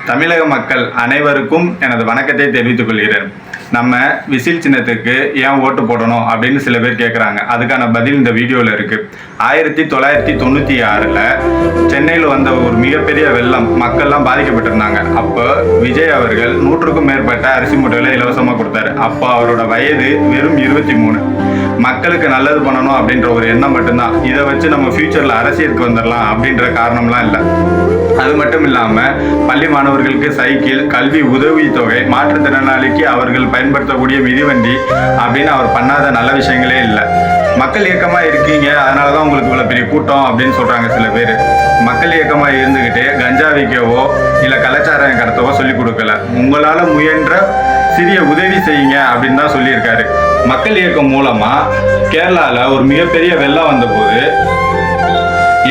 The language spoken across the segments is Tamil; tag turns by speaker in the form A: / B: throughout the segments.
A: தமிழக மக்கள் அனைவருக்கும் எனது வணக்கத்தை தெரிவித்துக் கொள்கிறேன். நம்ம விசில் சின்னத்துக்கு ஏன் ஓட்டு போடணும் அப்படின்னு சில பேர் கேட்குறாங்க. அதுக்கான பதில் இந்த வீடியோவில் இருக்குது. 1996 சென்னையில் வந்த ஒரு மிகப்பெரிய வெள்ளம், மக்கள்லாம் பாதிக்கப்பட்டிருந்தாங்க. அப்போ விஜய் அவர்கள் 100க்கும் மேற்பட்ட அரிசி மூட்டைகளை இலவசமாக கொடுத்தாரு. அப்போ அவரோட வயது வெறும் 23. மக்களுக்கு நல்லது பண்ணணும் அப்படின்ற ஒரு எண்ணம் மட்டும்தான். இதை வச்சு நம்ம ஃபியூச்சரில் அரசியலுக்கு வந்துடலாம் அப்படின்ற காரணம்லாம் இல்லை. அது மட்டும் இல்லாமல் பள்ளி மாணவர்களுக்கு சைக்கிள், கல்வி உதவித்தொகை, மாற்றுத்திறனாளிக்கு அவர்கள் பயன்படுத்தக்கூடிய மிதிவண்டி அப்படின்னு அவர் பண்ணாத நல்ல விஷயங்களே இல்லை. மக்கள் இயக்கமாக இருக்கீங்க, அதனால தான் உங்களுக்கு இவ்வளோ பெரிய கூட்டம் அப்படின்னு சொல்கிறாங்க சில பேர். மக்கள் இயக்கமாக இருந்துக்கிட்டு கஞ்சா விற்கவோ இல்லை கலாச்சாரம் கடத்தவோ சொல்லிக் கொடுக்கல. உங்களால் முயன்ற சிறிய உதவி செய்யுங்க அப்படின்னு தான் சொல்லியிருக்காரு. மக்கள் இயக்கம் மூலமாக கேரளாவில் ஒரு மிகப்பெரிய வெள்ளம் வந்தபோது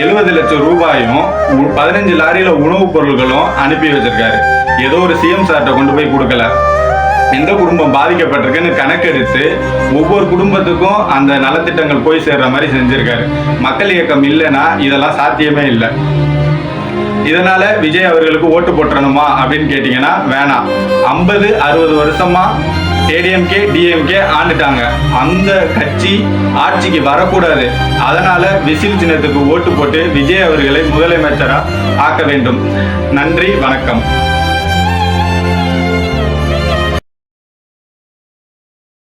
A: 70 லட்சம் ரூபாயும் 15 லாரியில் உணவுப் பொருட்களும் அனுப்பி வச்சிருக்காரு. ஏதோ ஒரு சிஎம் சார்ட்ட கொண்டு போய் கொடுக்கல. எந்த குடும்பம் பாதிக்கப்பட்டிருக்குன்னு கணக்கெடுத்து ஒவ்வொரு குடும்பத்துக்கும் அந்த நலத்திட்டங்கள் போய் சேர்ற மாதிரி செஞ்சிருக்காரு. மக்கள் இயக்கம் இல்லைன்னா இதெல்லாம் சாத்தியமே இல்லை. இதனால விஜய் அவர்களுக்கு ஓட்டு போட்டுறணுமா அப்படின்னு கேட்டீங்கன்னா வேணாம். 50-60 வருஷமா ஏடிஎம்கே டிஎம்கே ஆண்டுட்டாங்க. அந்த கட்சி ஆட்சிக்கு வரக்கூடாது. அதனால விசில் சின்னத்துக்கு ஓட்டு போட்டு விஜய் அவர்களை முதலமைச்சராக ஆக்க வேண்டும். நன்றி, வணக்கம்.